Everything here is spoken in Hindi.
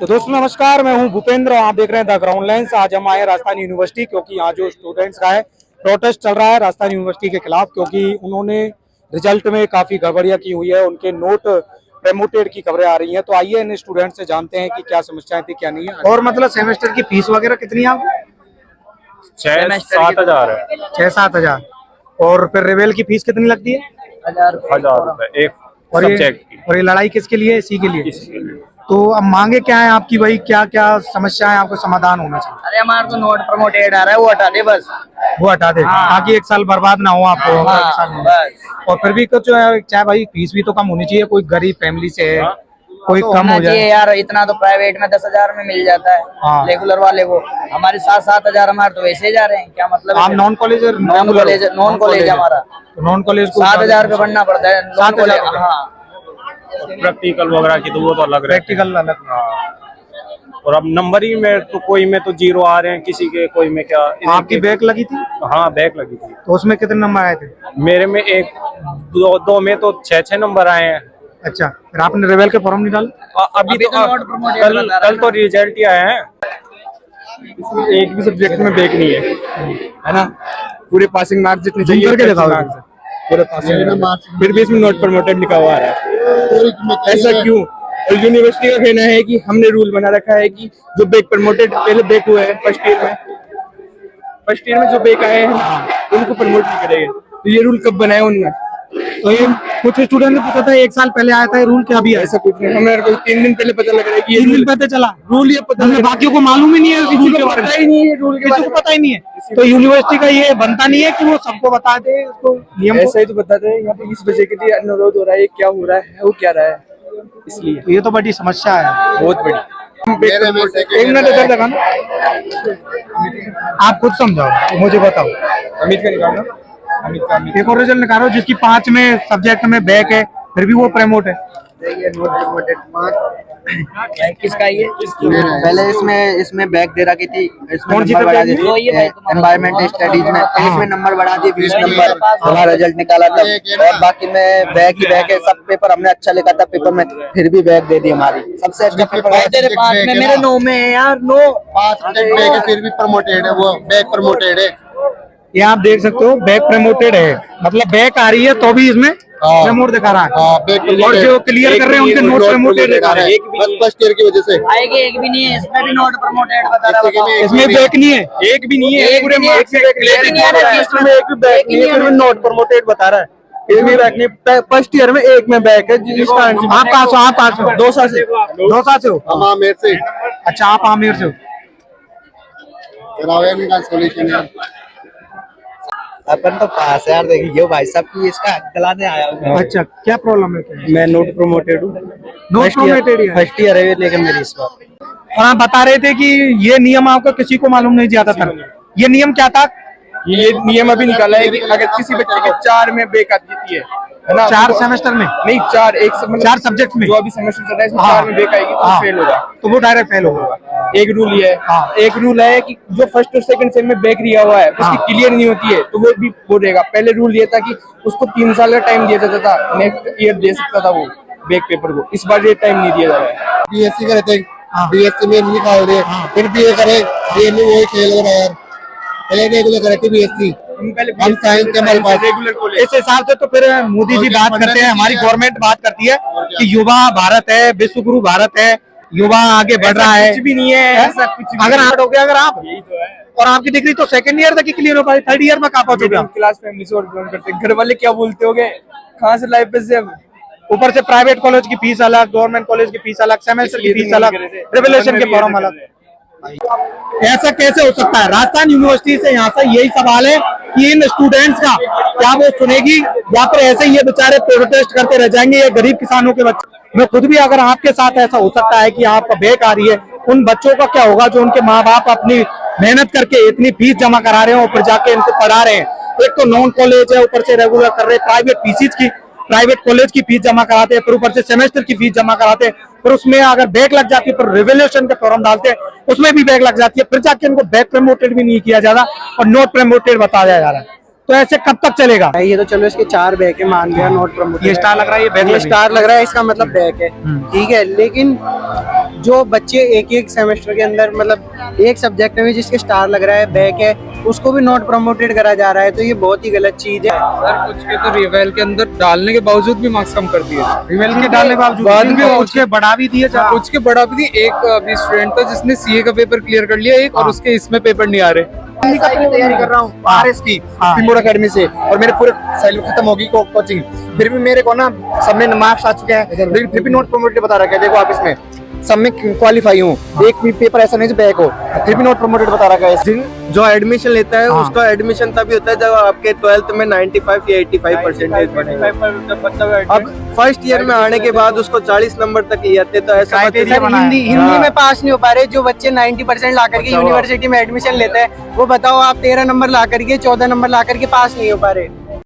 तो दोस्तों नमस्कार, मैं हूं भूपेंद्र और आप देख रहे हैं द ग्राउंड लेंस। आज हम आए राजस्थान यूनिवर्सिटी क्योंकि यहाँ जो स्टूडेंट्स का है प्रोटेस्ट चल रहा है राजस्थान यूनिवर्सिटी के खिलाफ, क्योंकि उन्होंने रिजल्ट में काफी गड़बड़ियां की हुई है। उनके नोट प्रमोटेड की खबरें आ रही हैं, तो आइए इन स्टूडेंट से जानते हैं कि क्या समस्याएं थी क्या नहीं है। और मतलब सेमेस्टर की फीस वगैरह कितनी है आपकी? 6-7 हजार है। 6-7 हजार। और फिर रिवेल की फीस कितनी लगती है? 1000 रुपए एक सब्जेक्ट की। और ये लड़ाई किसके लिए? इसी के लिए। तो अब मांगे क्या है आपकी भाई? क्या क्या समस्या है, आपको समाधान होना चाहिए? अरे हमारा तो नोट प्रमोटेड आ रहा है, वो हटा दे बस। वो हटा दे ताकि एक साल बर्बाद ना हो आपको। बस। और फिर भी कुछ चाहे भाई फीस भी तो कम होनी चाहिए, कोई गरीब फैमिली से है कोई तो कम हो जाए यार। इतना तो प्राइवेट में 10,000 में मिल जाता है रेगुलर वाले को। हमारे 7-7 हजार हमारे तो वैसे ही जा रहे हैं। क्या मतलब? आप नॉन कॉलेज? नॉन कॉलेज हमारा नॉन कॉलेज को 7,000 रुपये भरना पड़ता है। 7,000। हाँ, प्रैक्टिकल वगैरह की तो वो तो अलग रहती है। प्रैक्टिकल अलग। और अब नंबरिंग में तो कोई में तो 0 आ रहे हैं, किसी के कोई में क्या। आपकी बैक लगी थी? हाँ, बैक लगी थी। तो उसमें कितने नंबर आए थे? मेरे में दो में तो 6 नंबर आए हैं। अच्छा, फिर आपने रिवेल के फॉर्म नहीं डाला? अभी तो नोट प्रमोटेड कल तो रिजल्ट ही आया है। इसमें एक भी सब्जेक्ट में बैक नहीं है ना। पूरे पासिंग मार्क्स जितने चाहिए करके दिखाओ। पूरे पासिंग मार्क्स, फिर भी इसमें नोट प्रमोटेड लिखा हुआ है। ऐसा क्यों? और यूनिवर्सिटी का कहना है कि हमने रूल बना रखा है कि जो बैक प्रमोटेड पहले बैक हुए हैं फर्स्ट ईयर में जो बैक आए हैं उनको प्रमोट नहीं करेंगे। तो ये रूल कब बनाया उनने? तो ये कुछ स्टूडेंट ने पूछा था 1 साल पहले आया था ये रूल, क्या अभी है? ऐसा कुछ नहीं, हमें को 3 दिन पहले पता लग रहा है कि 3 दिन पहले चला रूल। ये पता नहीं, बाकियों को मालूम ही नहीं है रूल के बारे में। ही नहीं है रूल के किसी को पता ही नहीं है। तो यूनिवर्सिटी का ये बनता नहीं है कि वो सबको बता दे उसको नियम। ऐसा ही तो बताते हैं। यहाँ पे इस वजह के लिए अनुरोध हो रहा है, क्या हो रहा है, वो क्या रहा है, इसलिए ये तो बड़ी समस्या है, बहुत बड़ी। एक मिनट इधर लगाना, आप खुद समझाओ, मुझे बताओ। अमित का निकालना। एक और रिजल्ट निकालो जिसकी 5 में सब्जेक्ट में बैक है फिर भी वो प्रमोट है। किसका ये? पहले इसमें बैग दे रखी थी, इसमें कौन सी नंबर बढ़ा बैग दी एनवायरमेंट स्टडीज में। इसमें नंबर बढ़ा दिए 20 नंबर, हमारा रिजल्ट निकाला था। और बाकी में बैग ही बैग है, सब पेपर हमने अच्छा लिखा था पेपर में, फिर भी बैग दे दी हमारी। सबसे अच्छा पेपर तेरे 5 में, मेरे 9 में है यार। 9 बैग है, फिर भी प्रमोटेड है, वो बैग प्रमोटेड है। ये आप देख सकते हो बैक प्रमोटेड है, मतलब बैक आ रही है तो भी इसमें प्रमोट दिखा रहा है। और जो क्लियर कर रहे हैं उनके नोट प्रमोटेड दिखा रहा है। बस फर्स्ट ईयर की वजह से आएगी। एक भी नहीं है इसमें भी नोट प्रमोटेड बता रहा है। इसमें बैक नहीं है, एक भी नहीं है। एक भी नहीं है। इसमें एक भी बैक नहीं है, फिर भी नोट प्रमोटेड बता रहा है। इसमें बैक नहीं, फर्स्ट ईयर में एक में बैक है। जिस कारण से आप पास हो? आप पास हो? दौसा से हो? हाँ मेरे से अच्छा, आप आमेर से हो? कराओ यार इनका सॉल्यूशन यार। अपन तो पास है यार। देखिए भाई साहब की इसका गलाने आया हूँ। अच्छा, क्या प्रॉब्लम है? मैं नोट प्रमोटेड हूँ। नोट प्रमोटेड है। फर्स्ट ईयर है लेकिन मेरी इस बार। और आप बता रहे थे कि ये नियम आपको किसी को मालूम नहीं ज्यादा था। ये नियम क्या था? ये नियम अभी निकाला है कि अगर किसी बच्चे के 4 में बैक आती है ना, 4 सेमेस्टर में नहीं 4 4 सब्जेक्ट में जो अभी सेमेस्टर चल रहा है इसमें 4 में बैक आएगी तो फेल होगा। तो वो डायरेक्ट फेल होगा। एक रूल ये है। एक रूल है कि जो फर्स्ट और सेकंड सेम में बैक दिया हुआ है उसकी क्लियर नहीं होती है तो वो भी बोलेगा। पहले रूल ये था कि उसको 3 साल का टाइम दिया जाता था, नेक्स्ट ईयर दे सकता था वो बैक पेपर को। इस बार ये टाइम नहीं दिया जा रहा है। बीएससी करे थे, बीएससी में नहीं खाओ दे, फिर बीए करे, बीए में वही खेल हो रहा है यार। पहले रेगुलर करे थे बीएससी, हम साइंस के हमारे पास रेगुलर कॉलेज। इस हिसाब से तो फिर मोदी जी बात करते हैं, हमारी गवर्नमेंट बात करती है कि युवा भारत है, विश्व गुरु भारत है, युवा आगे बढ़ रहा है। कुछ भी नहीं है ऐसा, कुछ भी अगर हार्ड हो गया, अगर आप यही तो है। और आपकी डिग्री तो सेकंड ईयर तक ही क्लियर हो पाई, 3rd ईयर में कहाँ पहुंचोगे आप? क्लास फैमिली से और बिलोंग करते हैं। घर वाले क्या बोलते होगे, कहाँ से लाइफ पे से ऊपर से प्राइवेट कॉलेज की फीस अलग, गवर्नमेंट कॉलेज की फीस अलग, सेमेस्टर की फीस अलग, रिवोल्यूशन के फॉर्म अलग। ऐसा कैसे हो सकता है? राजस्थान यूनिवर्सिटी से यहाँ से यही सवाल है कि इन स्टूडेंट्स का क्या वो सुनेगी या फिर ऐसे ही ये बेचारे प्रोटेस्ट करते रह जाएंगे? ये गरीब किसानों के बच्चे, मैं खुद भी अगर आपके साथ ऐसा हो सकता है कि आपका बैक आ रही है, उन बच्चों का क्या होगा जो उनके माँ बाप अपनी मेहनत करके इतनी फीस जमा करा रहे हैं और फिर जाके इनको पढ़ा रहे हैं। एक तो नॉन कॉलेज है, ऊपर से रेगुलर कर रहे हैं, प्राइवेट कॉलेज की फीस जमा कराते हैं, फिर ऊपर से सेमेस्टर की फीस जमा कराते हैं, फिर उसमें अगर बैक लग जाती है फिर रिवोल्यूशन के फॉर्म डालते हैं, उसमें भी बैक लग जाती है, फिर जाके इनको बैक प्रमोटेड भी नहीं किया जा रहा और नॉट प्रमोटेड बताया जा रहा है। तो ऐसे कब तक चलेगा? ये तो चलो इसके 4 बैक है, मान लिया नॉट प्रमोटेड। ये स्टार लग रहा है, ये बैक ये स्टार लग रहा है, इसका मतलब बैक है, ठीक है। लेकिन जो बच्चे एक एक सेमेस्टर के अंदर मतलब एक सब्जेक्ट में जिसके स्टार लग रहा है, बैक है, उसको भी नॉट प्रमोटेड करा जा रहा है, तो ये बहुत ही गलत चीज है। सर कुछ के तो रिवेल के अंदर डालने के बावजूद भी मार्क्स कम कर दिए, रिवेल के डालने के बावजूद बाद में कुछ के बढ़ा भी दिए। कुछ के बढ़ा भी दिए। एक अभी स्टूडेंट था जिसने सीए का पेपर क्लियर कर लिया एक, और उसके इसमें पेपर नहीं आ रहे। तैयारी कर रहा हूँ आरएस की मोड अकेडमी से, और मेरे पूरे साल खत्म होगी कोचिंग, फिर भी मेरे को ना सब में मार्क्स आ चुके हैं, लेकिन फिर भी नोट प्रमोटेड बता रखा है। देखो आप इसमें सब में क्वालिफाई हूँ, एक भी पेपर ऐसा नहीं जो बैक हो, फिर भी नोट प्रमोटेड बता रखा है। जो एडमिशन लेता है उसका एडमिशन तभी होता है जब आपके 12th में 95 या 85% बने। अब फर्स्ट ईयर में आने के बाद उसको 40 नंबर तक ले आते, तो ऐसा हिंदी में पास नहीं हो पा रहे। जो बच्चे 90% ला करके यूनिवर्सिटी में एडमिशन लेते हैं, वो बताओ आप 13 नंबर ला करके 14 नंबर ला करके पास नहीं हो पा रहे।